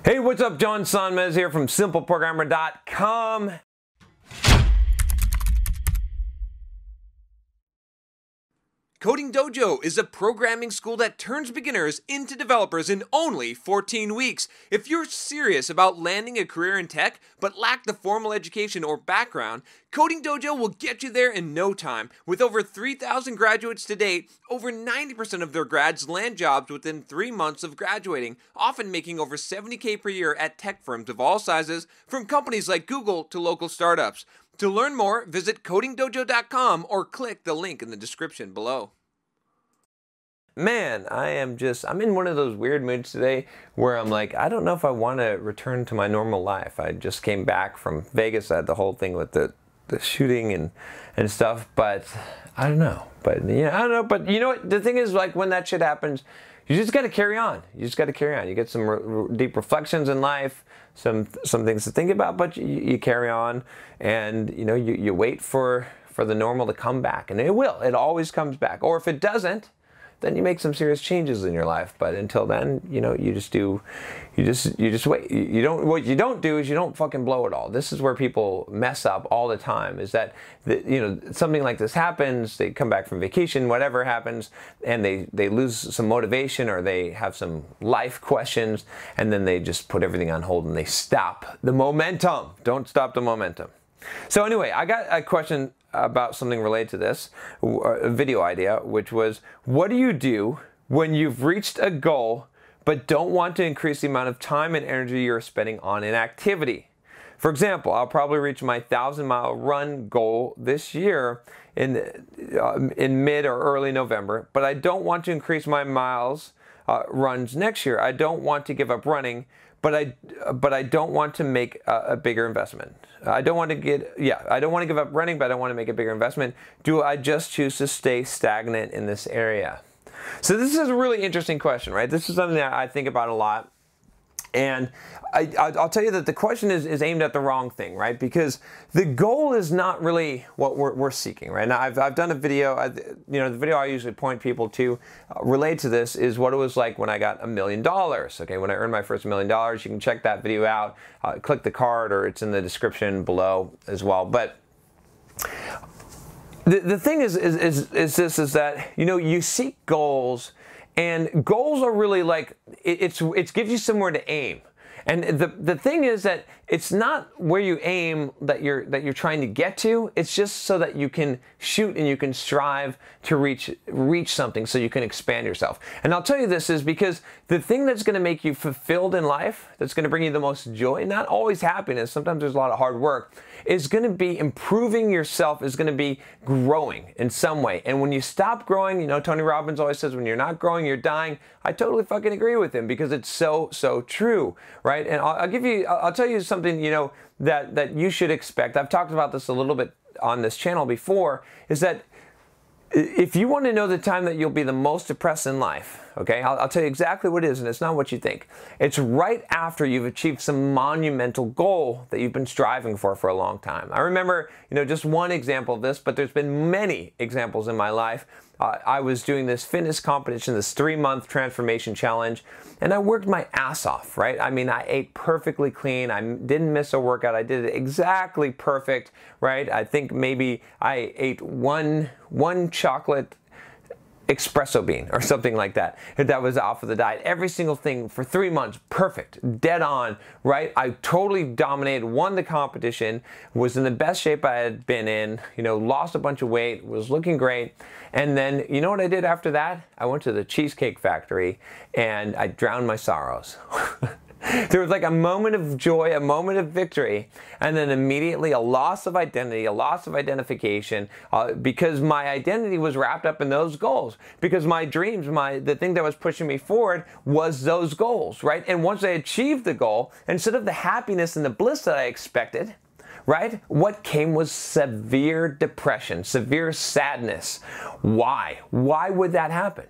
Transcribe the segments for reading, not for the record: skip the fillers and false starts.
Hey, what's up? John Sonmez here from SimpleProgrammer.com. Coding Dojo is a programming school that turns beginners into developers in only 14 weeks. If you're serious about landing a career in tech but lack the formal education or background, Coding Dojo will get you there in no time. With over 3,000 graduates to date, over 90% of their grads land jobs within 3 months of graduating, often making over $70K per year at tech firms of all sizes, from companies like Google to local startups. To learn more, visit codingdojo.com or click the link in the description below. Man, I'm in one of those weird moods today where I'm like, I don't know if I want to return to my normal life. I just came back from Vegas. I had the whole thing with the shooting and stuff, but I don't know. But yeah, I don't know. But you know what? The thing is, like, when that shit happens, you just got to carry on. You just got to carry on. You get some deep reflections in life, some things to think about, but you carry on, and you wait for the normal to come back, and it will. It always comes back. Or if it doesn't, then you make some serious changes in your life. But until then, you just wait. What you don't do is you don't fucking blow it all. This is where people mess up all the time, is that something like this happens, they come back from vacation, whatever happens, and they lose some motivation, or they have some life questions, and then they just put everything on hold and they stop the momentum. Don't stop the momentum. So anyway, I got a question about something related to this, a video idea, which was, what do you do when you've reached a goal but don't want to increase the amount of time and energy you're spending on an activity? For example, I'll probably reach my 1,000-mile run goal this year in mid or early November, but I don't want to increase my miles runs next year. I don't want to give up running, but I don't want to make a bigger investment. I don't want to give up running, but I don't want to make a bigger investment. Do I just choose to stay stagnant in this area? So this is a really interesting question, right? This is something that I think about a lot. And I'll tell you that the question is aimed at the wrong thing, right? Because the goal is not really what we're seeking, right? Now, I've done a video, the video I usually point people to relate to this is what it was like when I got $1 million. Okay, when I earned my first $1 million, you can check that video out, click the card, or it's in the description below as well. But the thing is that, you seek goals. And goals are really like, it gives you somewhere to aim. And the thing is that it's not where you aim that you're trying to get to. It's just so that you can shoot and you can strive to reach something, so you can expand yourself. And I'll tell you this is because the thing that's going to make you fulfilled in life, that's going to bring you the most joy, not always happiness, sometimes there's a lot of hard work, is going to be improving yourself, is going to be growing in some way. And when you stop growing, Tony Robbins always says, when you're not growing, you're dying. I totally fucking agree with him, because it's so true, right? And I'll tell you something, that you should expect. I've talked about this a little bit on this channel before, is that if you want to know the time that you'll be the most depressed in life, okay, I'll tell you exactly what it is, and it's not what you think. It's right after you've achieved some monumental goal that you've been striving for a long time. I remember, just one example of this, but there's been many examples in my life. I was doing this fitness competition, this 3-month transformation challenge, and I worked my ass off, right? I mean, I ate perfectly clean. I didn't miss a workout. I did it exactly perfect, right? I think maybe I ate one chocolate espresso bean or something like that. That was off of the diet. Every single thing for 3 months, perfect, dead on, right? I totally dominated, won the competition, was in the best shape I had been in, lost a bunch of weight, was looking great. And then, you know what I did after that? I went to the Cheesecake Factory and I drowned my sorrows. There was like a moment of joy, a moment of victory, and then immediately a loss of identity, a loss of identification, because my identity was wrapped up in those goals. Because my dreams, the thing that was pushing me forward was those goals, right? And once I achieved the goal, instead of the happiness and the bliss that I expected, right, what came was severe depression, severe sadness. Why? Why would that happen?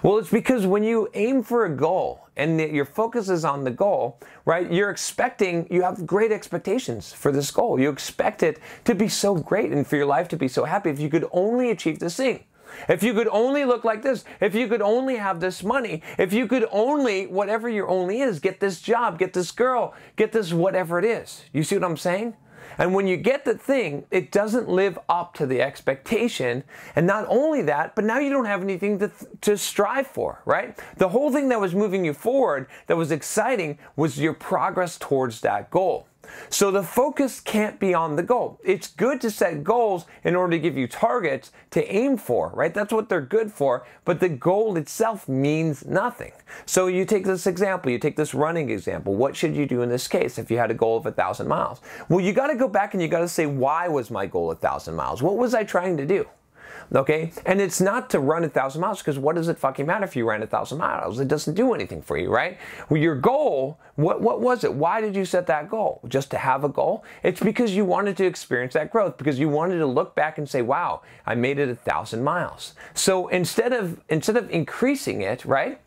Well, it's because when you aim for a goal and your focus is on the goal, right, you have great expectations for this goal. You expect it to be so great and for your life to be so happy if you could only achieve this thing. If you could only look like this, if you could only have this money, if you could only, whatever your only is, get this job, get this girl, get this whatever it is. You see what I'm saying? And when you get the thing, it doesn't live up to the expectation. And not only that, but now you don't have anything to strive for, right? The whole thing that was moving you forward, that was exciting, was your progress towards that goal. So the focus can't be on the goal. It's good to set goals in order to give you targets to aim for, right? That's what they're good for, but the goal itself means nothing. So you take this example, you take this running example. What should you do in this case if you had a goal of 1,000 miles? Well, you got to go back and you got to say, why was my goal 1,000 miles? What was I trying to do? Okay, and it's not to run 1,000 miles, because what does it fucking matter if you ran 1,000 miles? It doesn't do anything for you, right? Well, your goal, what was it? Why did you set that goal? Just to have a goal? It's because you wanted to experience that growth, because you wanted to look back and say, wow, I made it 1,000 miles. So instead of increasing it, right?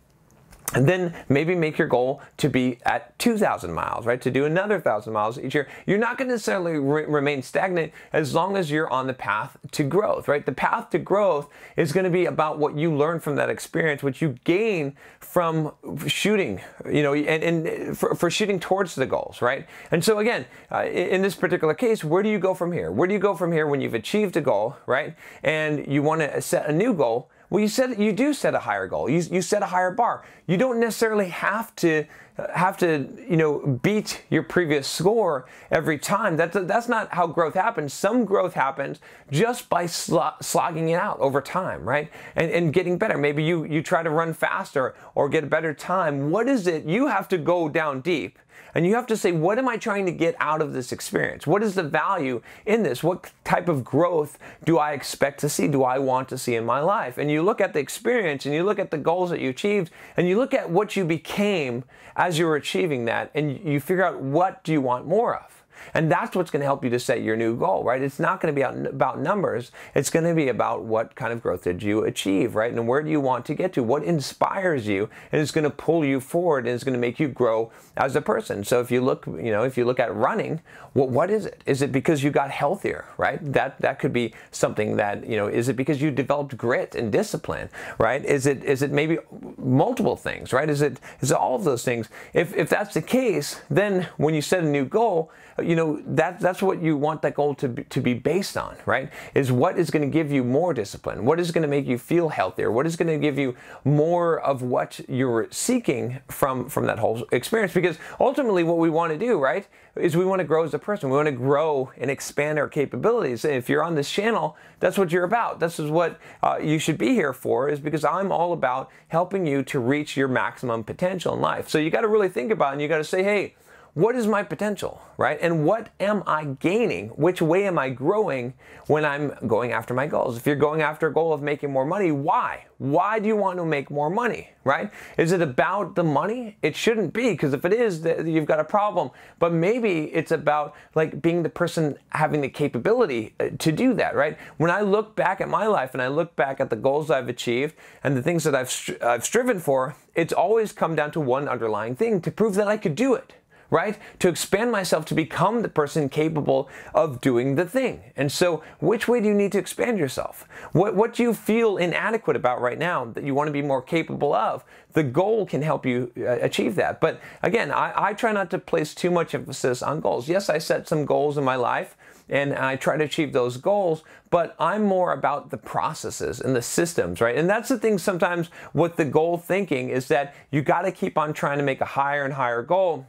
And then maybe make your goal to be at 2,000 miles, right? To do another 1,000 miles each year. You're not going to necessarily remain stagnant as long as you're on the path to growth, right? The path to growth is going to be about what you learn from that experience, what you gain from shooting, you know, and for shooting towards the goals, right? And so again, in this particular case, where do you go from here? Where do you go from here when you've achieved a goal, right? And you want to set a new goal? Well, you do set a higher goal. You set a higher bar. You don't necessarily have to you know, beat your previous score every time. That's not how growth happens. Some growth happens just by slogging it out over time, right? And getting better. Maybe you try to run faster or get a better time. What is it? You have to go down deep. And you have to say, what am I trying to get out of this experience? What is the value in this? What type of growth do I expect to see? Do I want to see in my life? And you look at the experience, and you look at the goals that you achieved, and you look at what you became as you were achieving that, and you figure out, what do you want more of? And that's what's going to help you to set your new goal, right? It's not going to be about numbers. It's going to be about what kind of growth did you achieve, right? And where do you want to get to? What inspires you? And it's going to pull you forward, and it's going to make you grow as a person. So if you look, you know, if you look at running, what is it? Is it because you got healthier, right? That could be something that, you know, is it because you developed grit and discipline, right? Is it maybe multiple things, right? Is it all of those things? If that's the case, then when you set a new goal, you know, that's what you want that goal to be based on, right? Is what is going to give you more discipline? What is going to make you feel healthier? What is going to give you more of what you're seeking from that whole experience? Because ultimately what we want to do, right, is we want to grow as a person. We want to grow and expand our capabilities. And if you're on this channel, that's what you're about. This is what you should be here for, is because I'm all about helping you to reach your maximum potential in life. So you got to really think about it, and you got to say, hey, what is my potential, right? And what am I gaining? Which way am I growing when I'm going after my goals? If you're going after a goal of making more money, why? Why do you want to make more money, right? Is it about the money? It shouldn't be, because if it is, you've got a problem. But maybe it's about like being the person having the capability to do that, right? When I look back at my life and I look back at the goals I've achieved and the things that I've striven for, it's always come down to one underlying thing: to prove that I could do it. Right? To expand myself, to become the person capable of doing the thing. And so, which way do you need to expand yourself? What do you feel inadequate about right now that you want to be more capable of? The goal can help you achieve that. But again, I try not to place too much emphasis on goals. Yes, I set some goals in my life, and I try to achieve those goals, but I'm more about the processes and the systems, right? And that's the thing sometimes with the goal thinking, is that you got to keep on trying to make a higher and higher goal.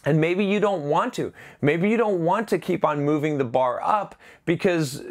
And maybe you don't want to. Maybe you don't want to keep on moving the bar up because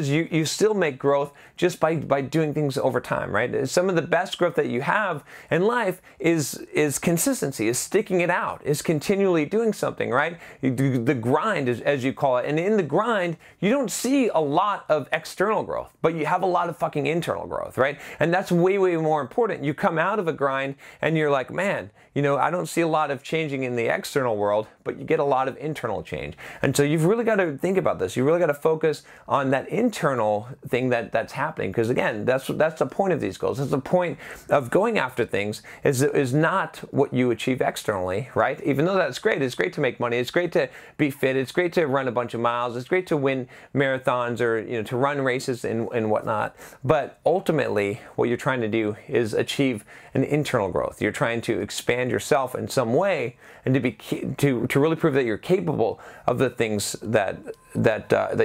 you still make growth just by doing things over time, right? Some of the best growth that you have in life is consistency, is sticking it out, is continually doing something, right? You do the grind, as you call it. And in the grind, you don't see a lot of external growth, but you have a lot of fucking internal growth, right? And that's way, way more important. You come out of a grind and you're like, man, you know, I don't see a lot of changing in the external world, world, but you get a lot of internal change. And so you've really got to think about this. You really got to focus on that internal thing that's happening, because again, that's the point of these goals. That's the point of going after things, is not what you achieve externally, right? Even though that's great. It's great to make money. It's great to be fit. It's great to run a bunch of miles. It's great to win marathons, or to run races and whatnot. But ultimately, what you're trying to do is achieve an internal growth. You're trying to expand yourself in some way, and to really prove that you're capable of the things that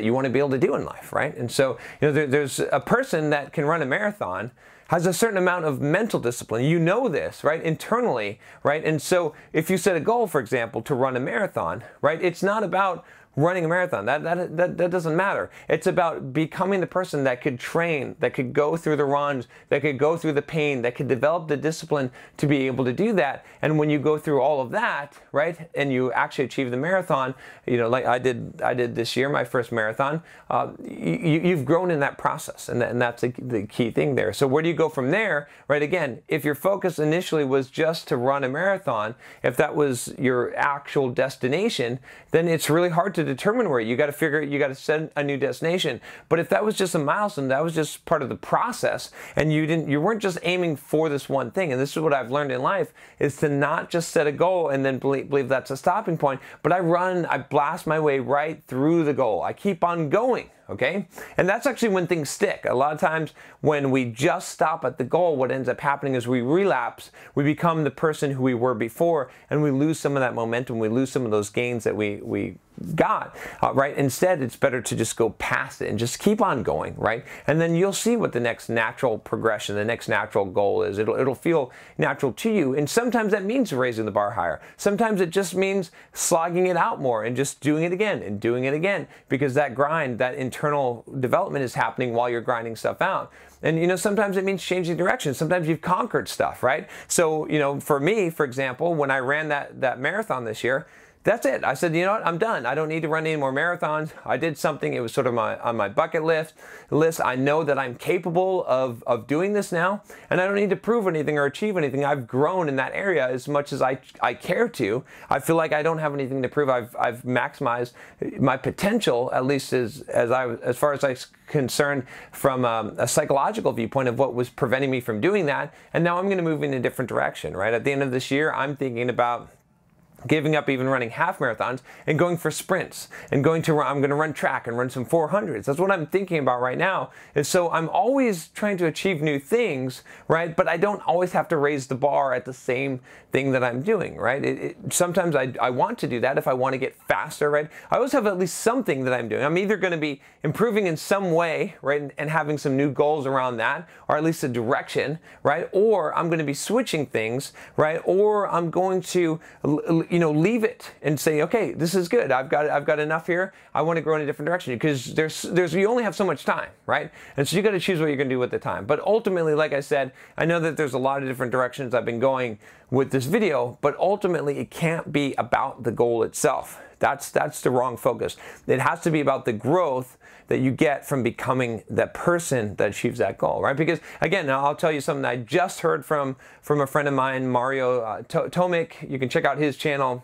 you want to be able to do in life, right? And so there's a person that can run a marathon has a certain amount of mental discipline. You know this, right? Internally, right? And so if you set a goal, for example, to run a marathon, right? It's not about running a marathon. That doesn't matter. It's about becoming the person that could train, that could go through the runs, that could go through the pain, that could develop the discipline to be able to do that. And when you go through all of that, right, and you actually achieve the marathon, like I did this year, my first marathon, you've grown in that process, and that's the key thing there. So where do you go from there, right? Again, if your focus initially was just to run a marathon, if that was your actual destination, then it's really hard to determine where you got to set a new destination. But if that was just a milestone, that was just part of the process, and you weren't just aiming for this one thing. And this is what I've learned in life, is to not just set a goal and then believe that's a stopping point, but I blast my way right through the goal. I keep on going. Okay? And that's actually when things stick. A lot of times when we just stop at the goal, what ends up happening is we relapse, we become the person who we were before, and we lose some of that momentum, we lose some of those gains that we got, right? Instead, it's better to just go past it and just keep on going, right? And then you'll see what the next natural progression, the next natural goal is. It'll feel natural to you. And sometimes that means raising the bar higher. Sometimes it just means slogging it out more and just doing it again and doing it again, because that grind, that internal development is happening while you're grinding stuff out. And sometimes it means changing direction. Sometimes you've conquered stuff, right? So, for me, for example, when I ran that marathon this year, that's it. I said, you know what? I'm done. I don't need to run any more marathons. I did something. It was sort of on my bucket list. I know that I'm capable of doing this now, and I don't need to prove anything or achieve anything. I've grown in that area as much as I care to. I feel like I don't have anything to prove. I've maximized my potential, at least as far as I'm concerned, from a psychological viewpoint of what was preventing me from doing that. And now I'm going to move in a different direction, right? At the end of this year, I'm thinking about giving up even running half marathons and going for sprints, and I'm going to run track and run some 400s. That's what I'm thinking about right now. And so I'm always trying to achieve new things, right? But I don't always have to raise the bar at the same thing that I'm doing, right? Sometimes I want to do that if I want to get faster, right? I always have at least something that I'm doing. I'm either going to be improving in some way, right, and having some new goals around that, or at least a direction, right? Or I'm going to be switching things, right? Or I'm going to leave it and say, okay, this is good. I've got enough here. I want to grow in a different direction, because you only have so much time, right? And so you got to choose what you're going to do with the time. But ultimately, like I said, I know that there's a lot of different directions I've been going with this video, but ultimately it can't be about the goal itself. That's the wrong focus. It has to be about the growth that you get from becoming that person that achieves that goal, right? Because again, I'll tell you something I just heard from a friend of mine, Mario Tomic. You can check out his channel.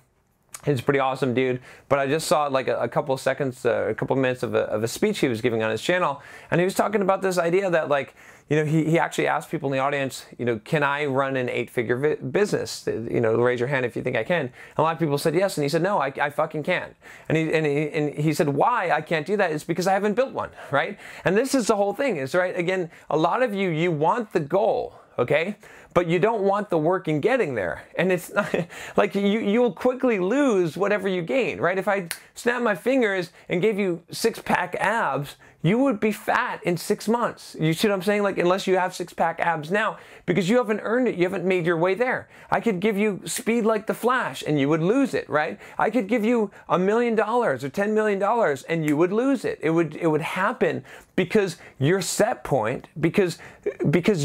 He's a pretty awesome dude. But I just saw like a couple of seconds, a couple of minutes of a speech he was giving on his channel, and he was talking about this idea that, like, he actually asked people in the audience, can I run an 8-figure business? Raise your hand if you think I can. And a lot of people said yes, and he said, no, I fucking can't. And he said, why I can't do that is because I haven't built one, right? And this is the whole thing, is, right, again, a lot of you want the goal, okay? But you don't want the work in getting there. And it's not, like, you'll quickly lose whatever you gain, right? If I snap my fingers and gave you 6-pack abs, you would be fat in 6 months. You see what I'm saying? Like, unless you have 6-pack abs now, because you haven't earned it, you haven't made your way there. I could give you speed like the Flash and you would lose it, right? I could give you $1 million or $10 million and you would lose it. It would happen because your set point, because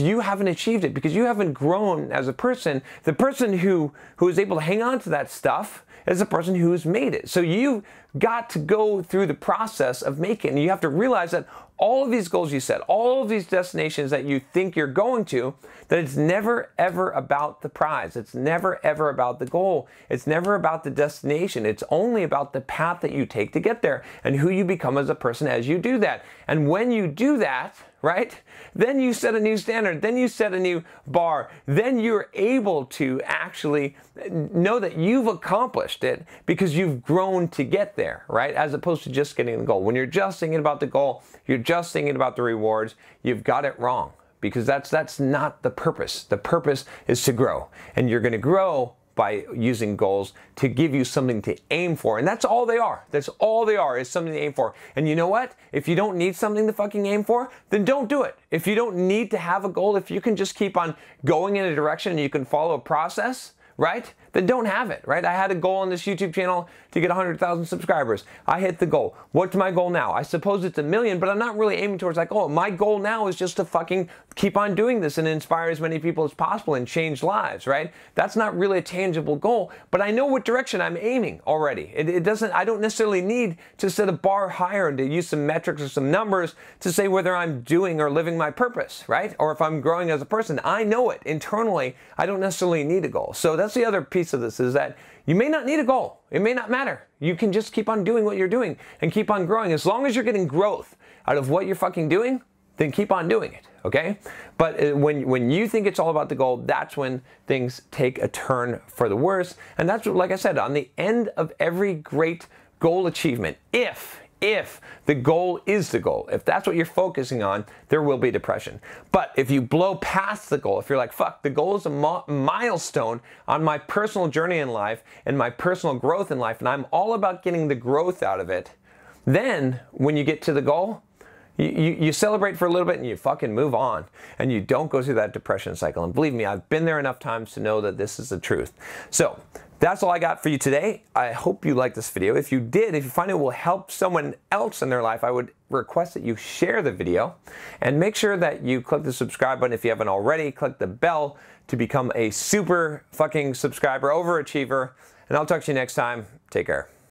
you haven't achieved it, because you haven't grown as a person. The person who is able to hang on to that stuff is the person who's made it. So you've got to go through the process of making it. And you have to realize that all of these goals you set, all of these destinations that you think you're going to, that it's never ever about the prize. It's never ever about the goal. It's never about the destination. It's only about the path that you take to get there and who you become as a person as you do that. And when you do that, right, then you set a new standard, then you set a new bar, then you're able to actually know that you've accomplished it because you've grown to get there, right, as opposed to just getting the goal. When you're just thinking about the goal, you're just thinking about the rewards, you've got it wrong, because that's not the purpose. The purpose is to grow, and you're going to grow by using goals to give you something to aim for. And that's all they are. That's all they are, is something to aim for. And you know what? If you don't need something to fucking aim for, then don't do it. If you don't need to have a goal, if you can just keep on going in a direction and you can follow a process, right, then don't have it, right? I had a goal on this YouTube channel to get 100,000 subscribers. I hit the goal. What's my goal now? I suppose it's 1 million, but I'm not really aiming towards that goal. My goal now is just to fucking keep on doing this and inspire as many people as possible and change lives, right? That's not really a tangible goal, but I know what direction I'm aiming already. I don't necessarily need to set a bar higher and to use some metrics or some numbers to say whether I'm doing or living my purpose, right? Or if I'm growing as a person. I know it internally. I don't necessarily need a goal. So that's the other piece of this, is that you may not need a goal. It may not matter. You can just keep on doing what you're doing and keep on growing. As long as you're getting growth out of what you're fucking doing, then keep on doing it, okay? But when you think it's all about the goal, that's when things take a turn for the worse. And that's what, like I said, on the end of every great goal achievement, if the goal is the goal, if that's what you're focusing on, there will be depression. But if you blow past the goal, if you're like, fuck, the goal is a milestone on my personal journey in life and my personal growth in life, and I'm all about getting the growth out of it, then when you get to the goal, you celebrate for a little bit and you fucking move on, and you don't go through that depression cycle. And believe me, I've been there enough times to know that this is the truth. So that's all I got for you today. I hope you liked this video. If you did, if you find it will help someone else in their life, I would request that you share the video and make sure that you click the subscribe button if you haven't already. Click the bell to become a super fucking subscriber, overachiever, and I'll talk to you next time. Take care.